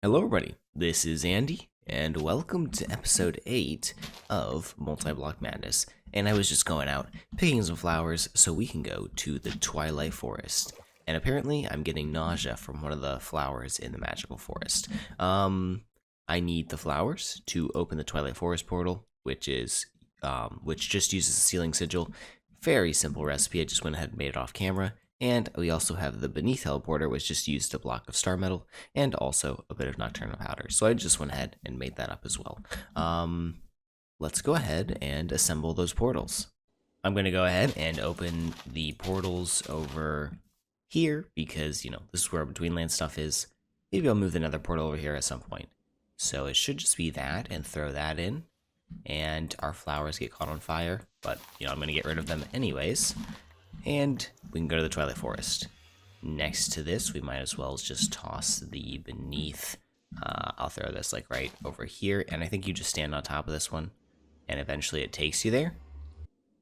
Hello, everybody. This is Andy, and welcome to episode 8 of Multiblock Madness. And I was just going out picking some flowers so we can go to the Twilight Forest. And apparently, I'm getting nausea from one of the flowers in the magical forest. I need the flowers to open the Twilight Forest portal, which just uses a ceiling sigil. Very simple recipe. I just went ahead and made it off camera. And we also have the Beneath Teleporter, which just used a block of star metal and also a bit of nocturnal powder. So I just went ahead and made that up as well. Let's go ahead and assemble those portals. I'm going to go ahead and open the portals over here because, this is where Between Land stuff is. Maybe I'll move another portal over here at some point. So it should just be that and throw that in. And our flowers get caught on fire, but, I'm going to get rid of them anyways. And we can go to the Twilight Forest. Next to this, we might as well just toss the Beneath. I'll throw this like right over here, and I think you just stand on top of this one, and eventually it takes you there.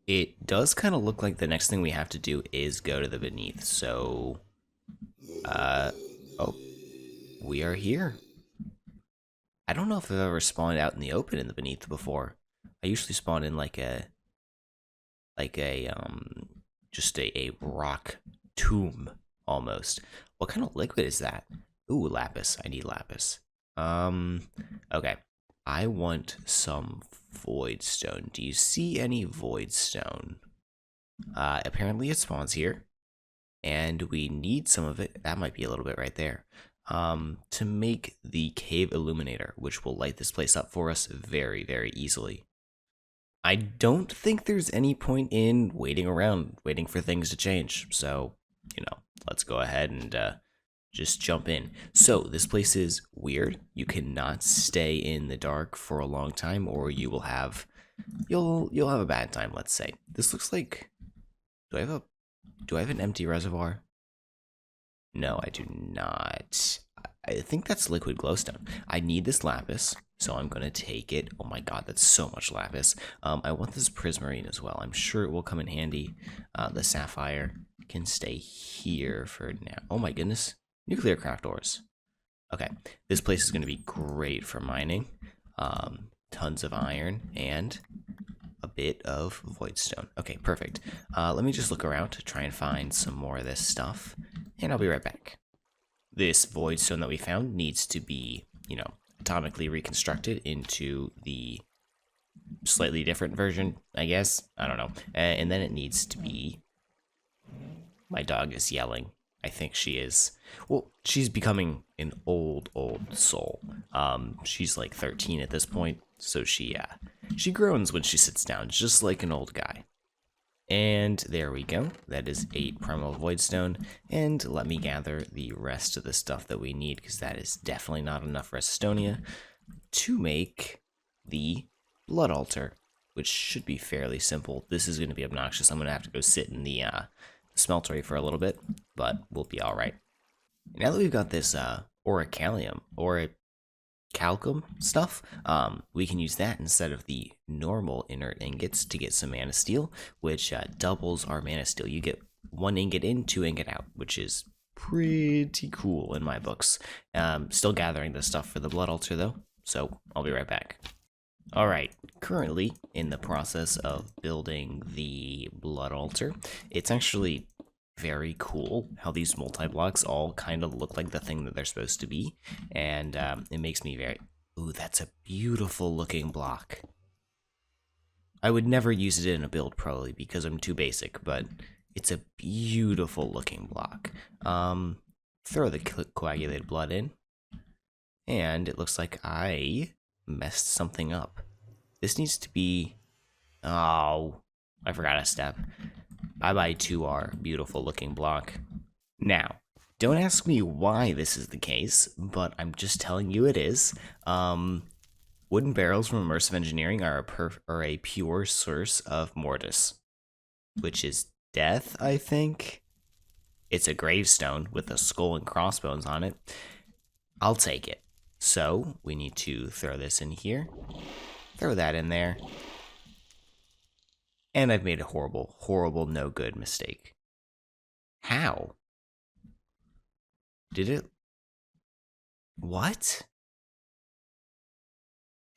It does kind of look like the next thing we have to do is go to the Beneath, so... oh, we are here. I don't know if I've ever spawned out in the open in the Beneath before. I usually spawn in just a rock tomb, almost. What kind of liquid is that? Ooh, lapis. I need lapis. Okay. I want some void stone. Do you see any void stone? Apparently it spawns here. And we need some of it. That might be a little bit right there. To make the cave illuminator, which will light this place up for us very, very easily. I don't think there's any point in waiting around, waiting for things to change. So, let's go ahead and just jump in. So, this place is weird. You cannot stay in the dark for a long time, or you will have, you'll have a bad time. Let's say this looks like. Do I have an empty reservoir? No, I do not. I think that's liquid glowstone. I need this lapis. So I'm going to take it. Oh my god, that's so much lapis. I want this prismarine as well. I'm sure it will come in handy. The sapphire can stay here for now. Oh my goodness. Nuclear craft ores. Okay, this place is going to be great for mining. Tons of iron and a bit of voidstone. Okay, perfect. Let me just look around to try and find some more of this stuff. And I'll be right back. This voidstone that we found needs to be, atomically reconstructed into the slightly different version, I guess. I don't know. And then it needs to be... My dog is yelling. I think she is. Well, she's becoming an old soul. She's like 13 at this point, so she groans when she sits down, just like an old guy. And there we go. That is 8 primal voidstone. And let me gather the rest of the stuff that we need, because that is definitely not enough restonia to make the blood altar, which should be fairly simple. This is going to be obnoxious. I'm going to have to go sit in the smeltery for a little bit, but we'll be all right. Now that we've got this orichalcum stuff, we can use that instead of the normal inert ingots to get some mana steel, which doubles our mana steel. You get 1 ingot in, 2 ingot out, which is pretty cool in my books. Still gathering the stuff for the blood altar though, so I'll be right back. Alright, currently in the process of building the blood altar. It's actually very cool how these multi-blocks all kind of look like the thing that they're supposed to be, and it makes me very... Ooh, that's a beautiful looking block. I would never use it in a build probably because I'm too basic, but it's a beautiful looking block. Throw the coagulated blood in, and it looks like I messed something up. This needs to be... Oh, I forgot a step. Bye-bye to our beautiful looking block. Now, don't ask me why this is the case, but I'm just telling you it is. Wooden barrels from immersive engineering are a pure source of mortis, which is death, I think. It's a gravestone with a skull and crossbones on it. I'll take it. So, we need to throw this in here. Throw that in there. And I've made a horrible, no good mistake. How? Did it? What?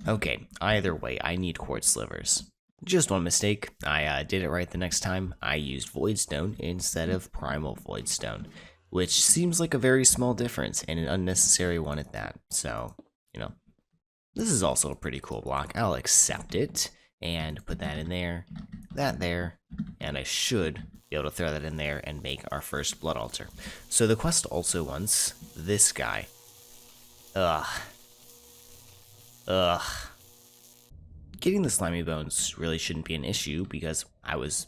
Okay, either way, I need quartz slivers. Just one mistake. I did it right the next time. I used voidstone instead of primal voidstone, which seems like a very small difference and an unnecessary one at that. So, you know, this is also a pretty cool block. I'll accept it and put that in there, that there, and I should be able to throw that in there and make our first blood altar. So the quest also wants this guy. Ugh. Ugh. Getting the slimy bones really shouldn't be an issue because I was,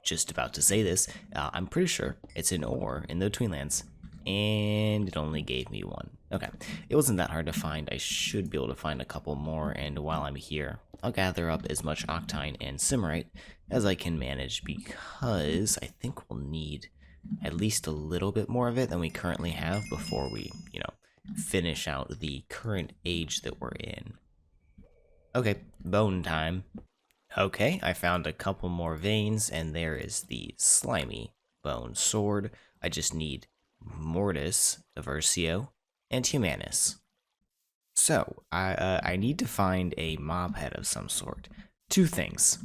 just about to say this. I'm pretty sure it's an ore in the Tweenlands, and it only gave me one. Okay, it wasn't that hard to find. I should be able to find a couple more, and while I'm here, I'll gather up as much octine and simmerite as I can manage because I think we'll need at least a little bit more of it than we currently have before we, finish out the current age that we're in. Okay, bone time. Okay, I found a couple more veins, and there is the slimy bone sword. I just need Mortis, Diversio, and Humanus. So, I need to find a mob head of some sort. Two things.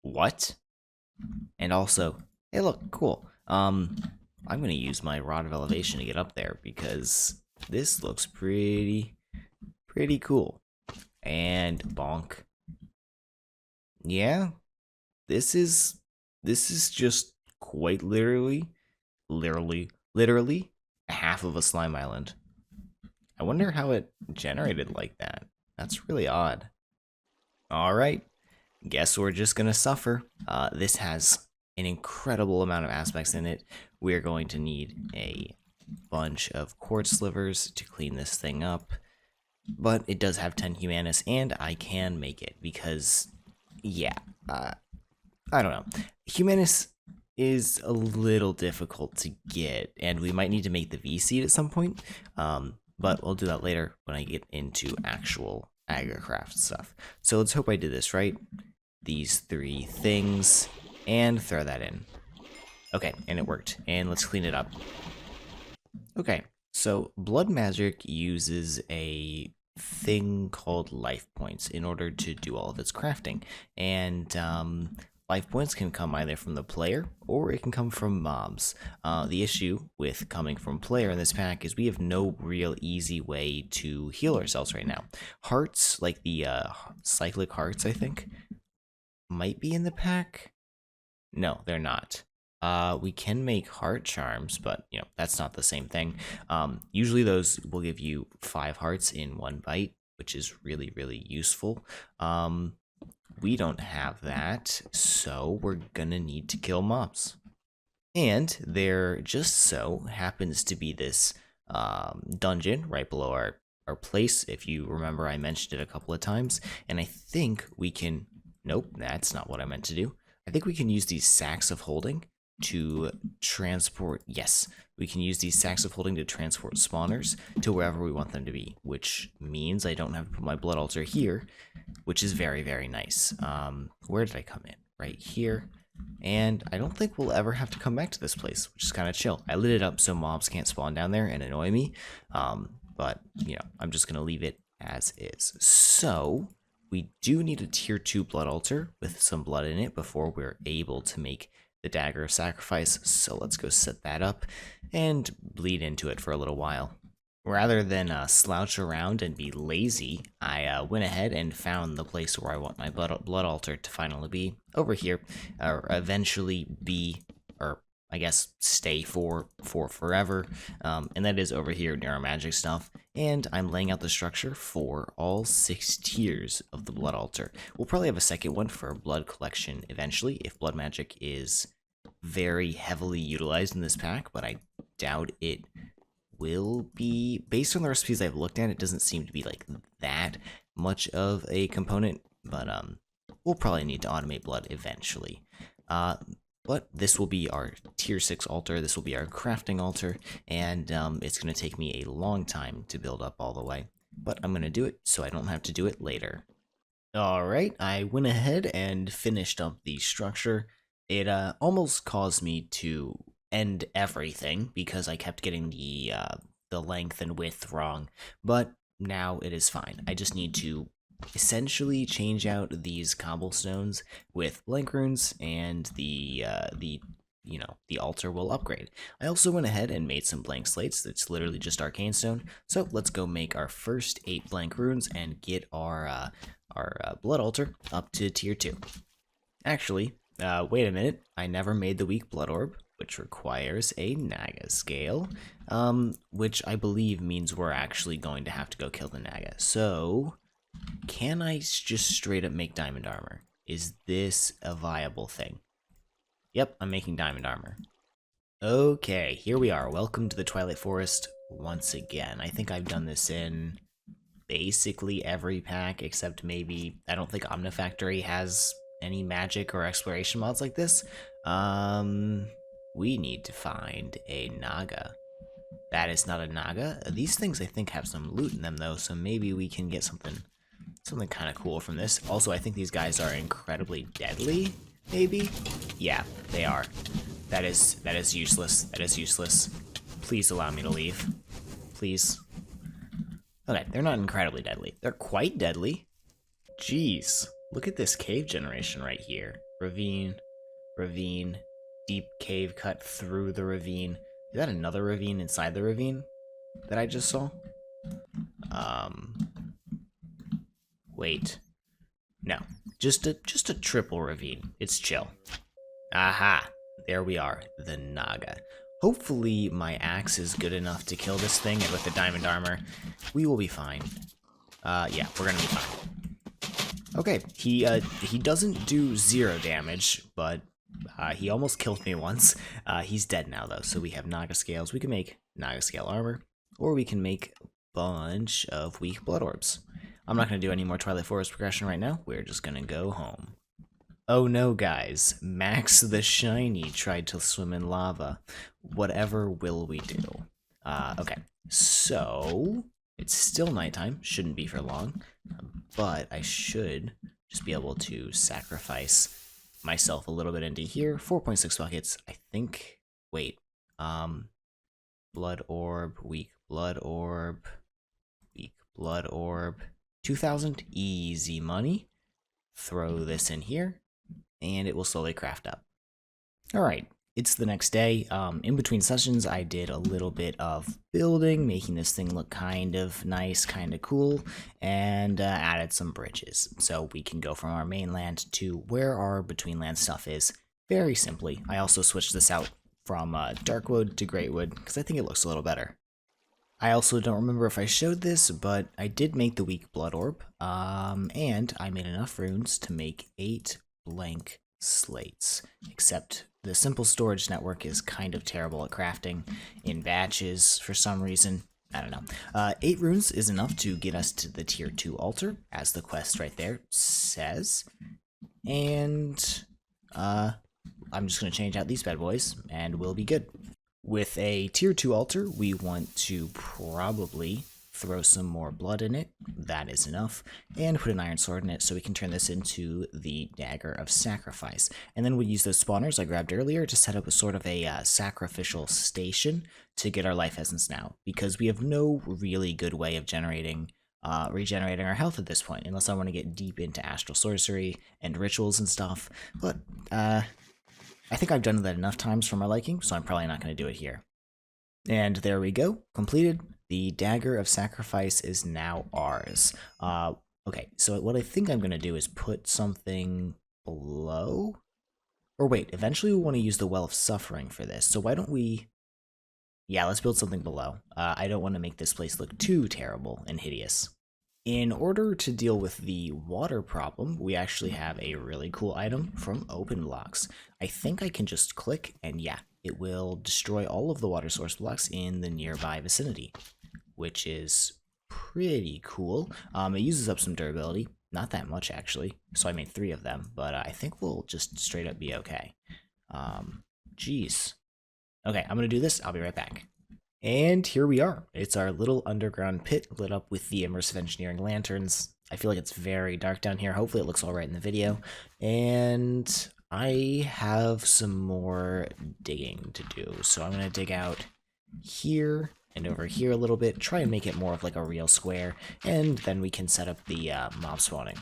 What? And also, hey look, cool. I'm gonna use my Rod of Elevation to get up there because this looks pretty cool. And bonk. Yeah, this is just quite literally half of a slime island. I wonder how it generated like that. That's really odd. All right, guess we're just gonna suffer. This has an incredible amount of aspects in it. We're going to need a bunch of quartz slivers to clean this thing up. But it does have 10 Humanus, and I can make it because, yeah, I don't know. Humanus is a little difficult to get, and we might need to make the V-Seed at some point, but we'll do that later when I get into actual agricraft stuff. So let's hope I did this right. These three things, and throw that in. Okay, and it worked, and let's clean it up. Okay. So, blood magic uses a thing called life points in order to do all of its crafting. And life points can come either from the player or it can come from mobs. The issue with coming from player in this pack is we have no real easy way to heal ourselves right now. Hearts, like the cyclic hearts, I think, might be in the pack. No, they're not. We can make heart charms, but that's not the same thing. Usually those will give you 5 hearts in one bite, which is really useful. We don't have that, so we're gonna need to kill mobs. And there just so happens to be this dungeon right below our place. If you remember, I mentioned it a couple of times, and I think we can. Nope, that's not what I meant to do. I think we can use these sacks of holding to transport. Yes, we can use these sacks of holding to transport spawners to wherever we want them to be, which means I don't have to put my blood altar here, which is very nice. Where did I come in? Right here. And I don't think we'll ever have to come back to this place, which is kind of chill. I lit it up so mobs can't spawn down there and annoy me, but I'm just gonna leave it as is. So we do need a tier 2 blood altar with some blood in it before we're able to make the Dagger of Sacrifice, so let's go set that up and bleed into it for a little while. Rather than slouch around and be lazy, I went ahead and found the place where I want my blood altar to finally be, over here, or eventually be, or I guess stay for forever, and that is over here near our magic stuff, and I'm laying out the structure for all 6 tiers of the blood altar. We'll probably have a second one for blood collection eventually, if blood magic is very heavily utilized in this pack, but I doubt it will be. Based on the recipes I've looked at, it doesn't seem to be like that much of a component, but we'll probably need to automate blood eventually. But this will be our tier 6 altar, this will be our crafting altar, and it's going to take me a long time to build up all the way, but I'm going to do it so I don't have to do it later. Alright, I went ahead and finished up the structure. It almost caused me to end everything because I kept getting the the length and width wrong, but now it is fine. I just need to essentially change out these cobblestones with blank runes, and the altar will upgrade. I also went ahead and made some blank slates. That's literally just arcane stone. So let's go make our first 8 blank runes and get our blood altar up to tier 2. Actually, wait a minute. I never made the weak blood orb, which requires a Naga scale, which I believe means we're actually going to have to go kill the Naga. So can I just straight up make diamond armor? Is this a viable thing? Yep, I'm making diamond armor. Okay, here we are. Welcome to the Twilight Forest once again. I think I've done this in basically every pack, except maybe, I don't think Omnifactory has any magic or exploration mods like this. We need to find a Naga. That is not a Naga. These things I think have some loot in them though, so maybe we can get something kind of cool from this. Also, I think these guys are incredibly deadly, maybe? Yeah, they are. That is useless. That is useless. Please allow me to leave. Please. Okay, they're not incredibly deadly. They're quite deadly. Jeez, look at this cave generation right here. Ravine, ravine, deep cave cut through the ravine. Is that another ravine inside the ravine that I just saw? Wait. No, just a triple ravine. It's chill. Aha, there we are, the Naga. Hopefully my axe is good enough to kill this thing, and with the diamond armor, we will be fine. Yeah, we're gonna be fine. Okay, he doesn't do 0 damage, but he almost killed me once. He's dead now though, so we have Naga scales. We can make Naga scale armor, or we can make a bunch of weak blood orbs. I'm not gonna do any more Twilight Forest progression right now. We're just gonna go home. Oh no, guys, Max the Shiny tried to swim in lava. Whatever will we do? Okay, so it's still nighttime, shouldn't be for long, but I should just be able to sacrifice myself a little bit into here. 4.6 buckets, I think. Wait, blood orb, weak blood orb, weak blood orb. 2,000, easy money. Throw this in here, and it will slowly craft up. Alright, it's the next day. In between sessions, I did a little bit of building, making this thing look kind of nice, kind of cool, and added some bridges. So we can go from our mainland to where our betweenland stuff is, very simply. I also switched this out from Darkwood to Greatwood, because I think it looks a little better. I also don't remember if I showed this, but I did make the weak blood orb, and I made enough runes to make 8 blank slates, except the simple storage network is kind of terrible at crafting in batches for some reason. I don't know. 8 runes is enough to get us to the tier 2 altar, as the quest right there says, and I'm just going to change out these bad boys, and we'll be good. With a tier 2 altar, we want to probably throw some more blood in it. That is enough. And put an iron sword in it so we can turn this into the dagger of sacrifice. And then we'll use those spawners I grabbed earlier to set up a sort of a sacrificial station to get our life essence now. Because we have no really good way of regenerating our health at this point, unless I want to get deep into astral sorcery and rituals and stuff. But, I think I've done that enough times for my liking, so I'm probably not going to do it here. And there we go, completed. The Dagger of Sacrifice is now ours. Okay, so what I think I'm going to do is put something below? Or wait, eventually we want to use the Well of Suffering for this, so why don't we... Yeah, let's build something below. I don't want to make this place look too terrible and hideous. In order to deal with the water problem, we actually have a really cool item from Open Blocks. I think I can just click, and yeah, it will destroy all of the water source blocks in the nearby vicinity, which is pretty cool. It uses up some durability, not that much actually, so I made 3 of them, but I think we'll just straight up be okay. Jeez. Okay, I'm gonna do this, I'll be right back. And here we are. It's our little underground pit lit up with the immersive engineering lanterns. I feel like it's very dark down here. Hopefully it looks all right in the video. And I have some more digging to do. So I'm going to dig out here and over here a little bit, try and make it more of like a real square, and then we can set up the mob spawning.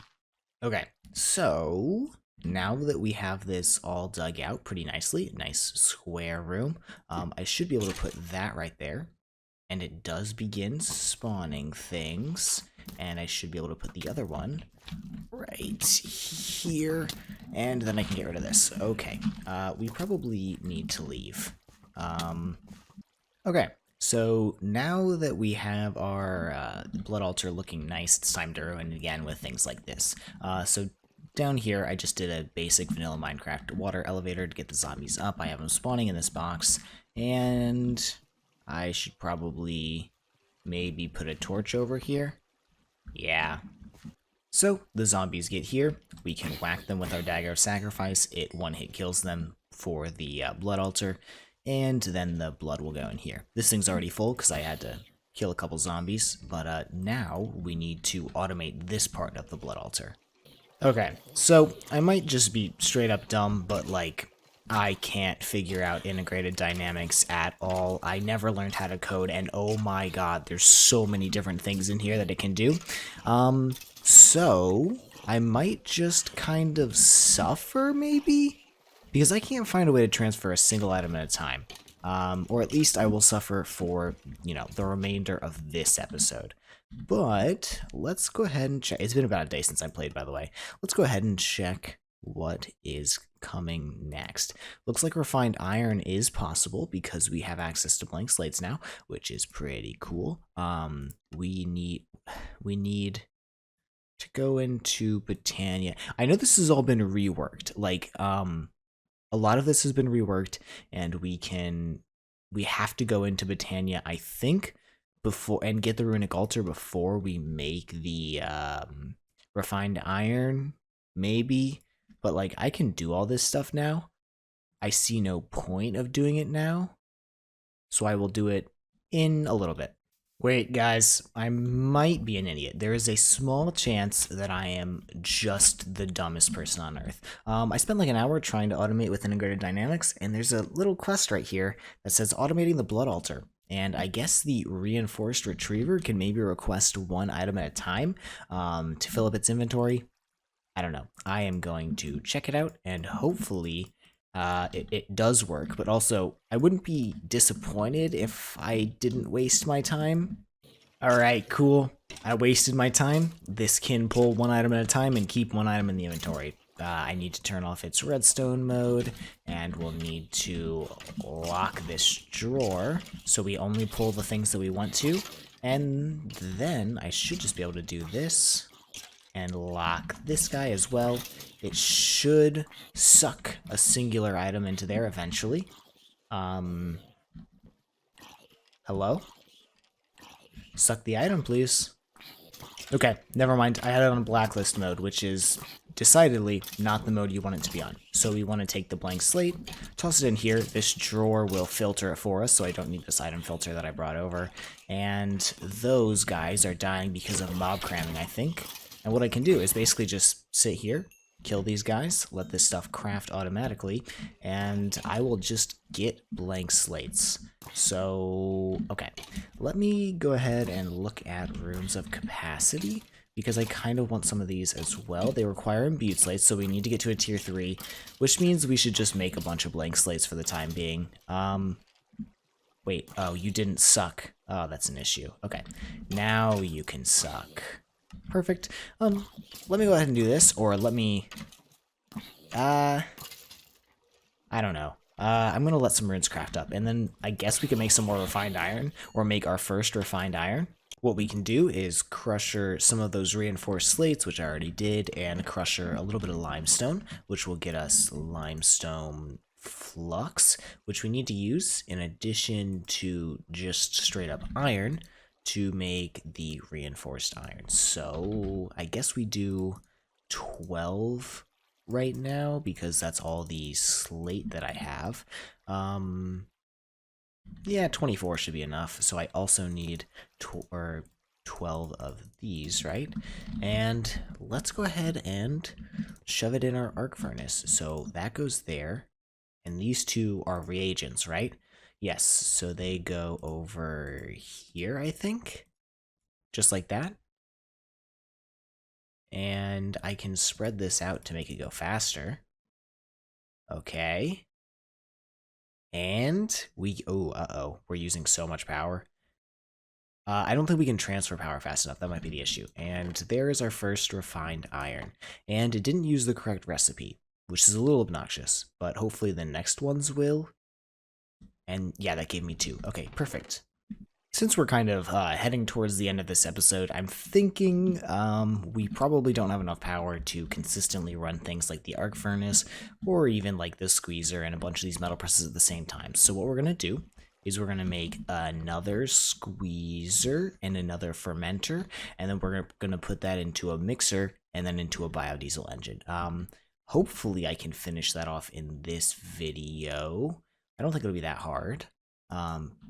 Okay, so now that we have this all dug out pretty nicely, nice square room, I should be able to put that right there. And it does begin spawning things. And I should be able to put the other one right here. And then I can get rid of this. Okay, we probably need to leave. Okay, so now that we have our blood altar looking nice, it's time to ruin it again with things like this. So down here, I just did a basic vanilla Minecraft water elevator to get the zombies up. I have them spawning in this box, and I should probably maybe put a torch over here. Yeah. So the zombies get here. We can whack them with our dagger of sacrifice. It one-hit kills them for the blood altar, and then the blood will go in here. This thing's already full because I had to kill a couple zombies, but now we need to automate this part of the blood altar. Okay, so I might just be straight up dumb, but like, I can't figure out integrated dynamics at all. I never learned how to code, and oh my god, there's so many different things in here that it can do. So I might just kind of suffer, maybe? Because I can't find a way to transfer a single item at a time. Or at least I will suffer for, you know, the remainder of this episode. But let's go ahead and check. It's been about a day since I played, by the way. Let's go ahead and check what is coming next. Looks like refined iron is possible because we have access to blank slates now, which is pretty cool. We need to go into Botania. I know this has all been reworked. Like, a lot of this has been reworked, and we have to go into Botania, I think, before and get the runic altar before we make the refined iron, maybe. But like, I can do all this stuff now. I see no point of doing it now, so I will do it in a little bit. Wait, guys, I might be an idiot. There is a small chance that I am just the dumbest person on Earth. I spent like an hour trying to automate with integrated dynamics, and there's a little quest right here that says automating the blood altar. And I guess the reinforced retriever can maybe request one item at a time to fill up its inventory. I don't know. I am going to check it out, and hopefully it does work. But also, I wouldn't be disappointed if I didn't waste my time. Alright, cool. I wasted my time. This can pull one item at a time and keep one item in the inventory. I need to turn off its redstone mode, and we'll need to lock this drawer so we only pull the things that we want to. And then I should just be able to do this and lock this guy as well. It should suck a singular item into there eventually. Hello? Suck the item, please. Okay, never mind. I had it on blacklist mode, which is decidedly not the mode you want it to be on. So we want to take the blank slate, toss it in here. This drawer will filter it for us, so I don't need this item filter that I brought over. And those guys are dying because of mob cramming, I think. And what I can do is basically just sit here, kill these guys, let this stuff craft automatically, and I will just get blank slates. So, okay, let me go ahead and look at rooms of capacity, because I kind of want some of these as well. They require imbued slates, so we need to get to a tier 3, which means we should just make a bunch of blank slates for the time being. Wait, oh, you didn't suck. Oh, that's an issue. Okay, now you can suck. Perfect. Let me go ahead and do this, or let me, I don't know. I'm gonna let some runes craft up, and then I guess we can make some more refined iron, or make our first refined iron. What we can do is crusher some of those reinforced slates, which I already did, and crusher a little bit of limestone, which will get us limestone flux, which we need to use in addition to just straight up iron to make the reinforced iron. So I guess we do 12 right now because that's all the slate that I have. Yeah, 24 should be enough. So I also need 12 of these, right? And let's go ahead and shove it in our arc furnace. So that goes there, and these two are reagents, right? Yes, so they go over here, I think. Just like that. And I can spread this out to make it go faster. Okay. And we're using so much power. I don't think we can transfer power fast enough. That might be the issue. And there is our first refined iron. And it didn't use the correct recipe, which is a little obnoxious, but hopefully the next ones will. And yeah, that gave me 2. Okay, perfect. Since we're kind of heading towards the end of this episode, I'm thinking we probably don't have enough power to consistently run things like the arc furnace or even like the squeezer and a bunch of these metal presses at the same time. So what we're going to do is we're going to make another squeezer and another fermenter, and then we're going to put that into a mixer and then into a biodiesel engine. Hopefully I can finish that off in this video. I don't think it'll be that hard.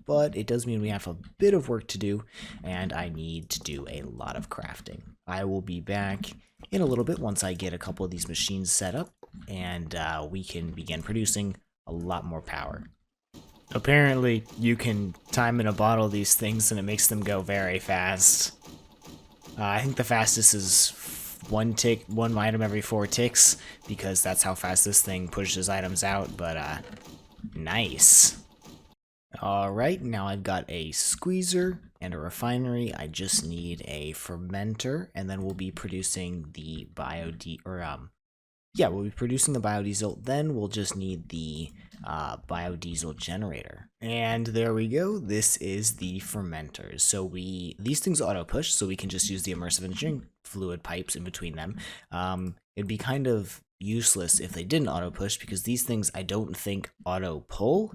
But it does mean we have a bit of work to do, and I need to do a lot of crafting. I will be back in a little bit once I get a couple of these machines set up, and we can begin producing a lot more power. Apparently, you can time in a bottle these things, and it makes them go very fast. I think the fastest is one item every 4 ticks, because that's how fast this thing pushes items out, but nice. Alright, now I've got a squeezer and a refinery. I just need a fermenter, and then we'll be producing the we'll be producing the biodiesel. Then we'll just need the biodiesel generator. And there we go. This is the fermenters. So these things auto push, so we can just use the immersive engineering fluid pipes in between them. It'd be kind of useless if they didn't auto push, because these things I don't think auto pull.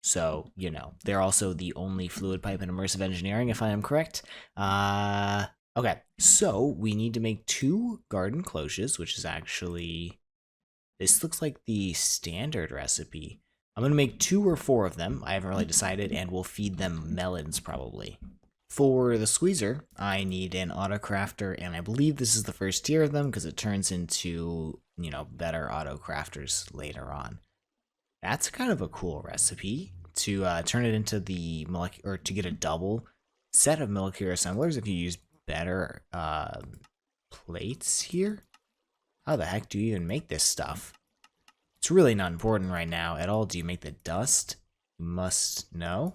So, you know, they're also the only fluid pipe in immersive engineering, if I am correct. Okay, so we need to make 2 garden cloches, which is actually... This looks like the standard recipe. I'm going to make 2 or 4 of them. I haven't really decided, and we'll feed them melons, probably. For the squeezer, I need an auto crafter, and I believe this is the first tier of them, because it turns into, you know, better auto crafters later on. That's kind of a cool recipe to turn it into the molecular, or to get a double set of molecular assemblers if you use better plates here. How the heck do you even make this stuff? It's really not important right now at all. Do you make the dust? You must know.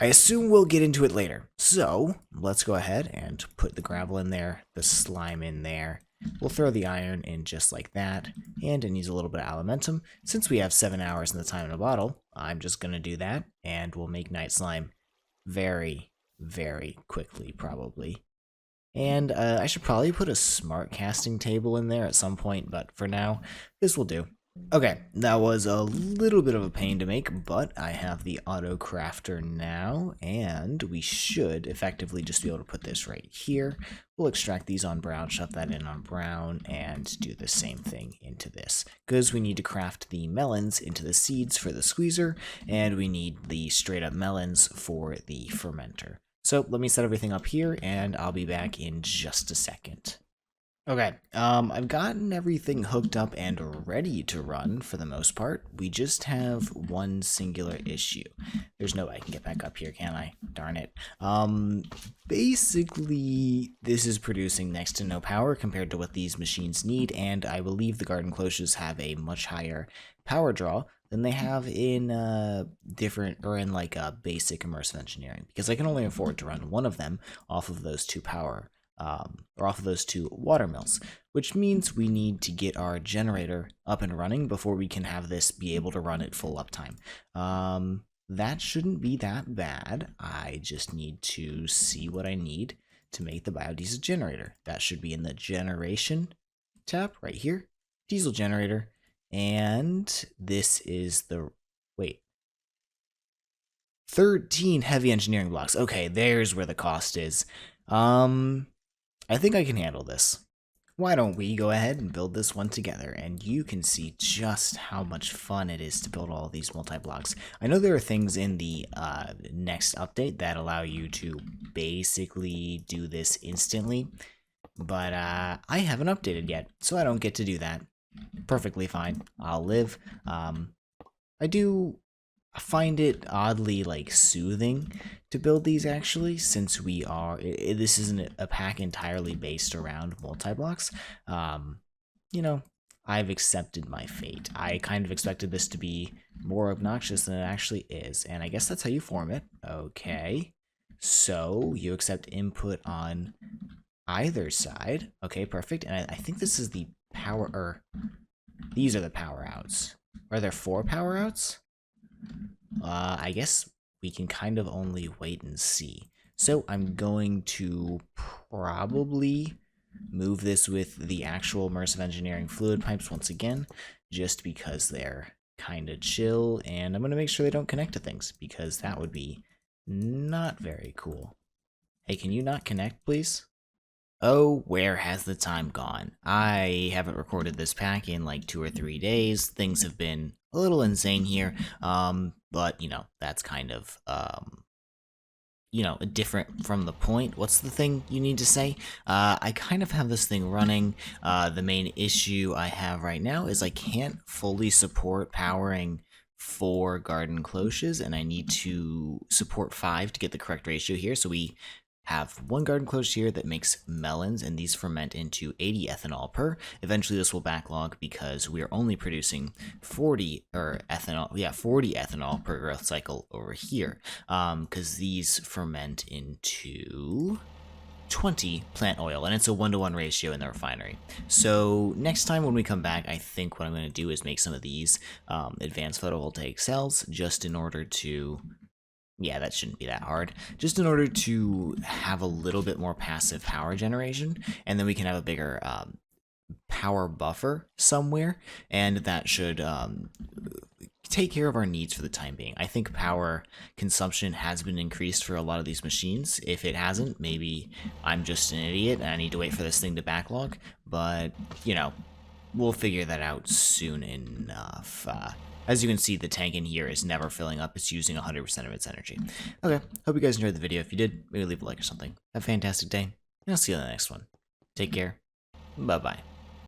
I assume we'll get into it later. So let's go ahead and put the gravel in there, the slime in there. We'll throw the iron in just like that, and it needs a little bit of alimentum. Since we have 7 hours in the time in a bottle, I'm just going to do that, and we'll make night slime very, very quickly, probably. And I should probably put a smart casting table in there at some point, but for now, this will do. Okay, that was a little bit of a pain to make, but I have the auto crafter now, and we should effectively just be able to put this right here. We'll extract these on brown, shove that in on brown, and do the same thing into this, because we need to craft the melons into the seeds for the squeezer, and we need the straight up melons for the fermenter. So let me set everything up here, and I'll be back in just a second. Okay, I've gotten everything hooked up and ready to run for the most part. We just have one singular issue. There's no way I can get back up here, can I? Darn it. Basically, this is producing next to no power compared to what these machines need, and I believe the garden cloches have a much higher power draw than they have in basic immersive engineering, because I can only afford to run one of them off of those 2 power. Or off of those 2 water mills, which means we need to get our generator up and running before we can have this be able to run at full uptime. That shouldn't be that bad. I just need to see what I need to make the biodiesel generator. That should be in the generation tab right here, diesel generator, and this is the, 13 heavy engineering blocks. Okay, there's where the cost is. I think I can handle this. Why don't we go ahead and build this one together, and you can see just how much fun it is to build all these multi-blocks. I know there are things in the next update that allow you to basically do this instantly, but I haven't updated yet, so I don't get to do that. Perfectly fine. I'll live. I do find it oddly like soothing to build these actually, since we are this isn't a pack entirely based around multi-blocks. You know, I've accepted my fate. I kind of expected this to be more obnoxious than it actually is, and I guess that's how you form it. Okay, so you accept input on either side. Okay, perfect. And I think this is the power, or these are the power outs. Are there 4 power outs? I guess we can kind of only wait and see. So I'm going to probably move this with the actual immersive engineering fluid pipes once again, just because they're kind of chill, and I'm going to make sure they don't connect to things, because that would be not very cool. Hey, can you not connect, please? Oh, where has the time gone? I haven't recorded this pack in like 2 or 3 days. Things have been a little insane here, but, you know, that's kind of, you know, different from the point. What's the thing you need to say? I kind of have this thing running. The main issue I have right now is I can't fully support powering 4 garden cloches, and I need to support 5 to get the correct ratio here. So we have 1 garden cloche here that makes melons, and these ferment into 80 ethanol per. Eventually this will backlog because we are only producing 40 ethanol per growth cycle over here, because these ferment into 20 plant oil, and it's a 1-to-1 ratio in the refinery. So next time when we come back, I think what I'm going to do is make some of these advanced photovoltaic cells, just in order to, yeah, that shouldn't be that hard, just in order to have a little bit more passive power generation, and then we can have a bigger power buffer somewhere, and that should take care of our needs for the time being. I think power consumption has been increased for a lot of these machines. If it hasn't, maybe I'm just an idiot and I need to wait for this thing to backlog, but, you know, we'll figure that out soon enough. As you can see, the tank in here is never filling up. It's using 100% of its energy. Okay, hope you guys enjoyed the video. If you did, maybe leave a like or something. Have a fantastic day, and I'll see you in the next one. Take care. Bye-bye.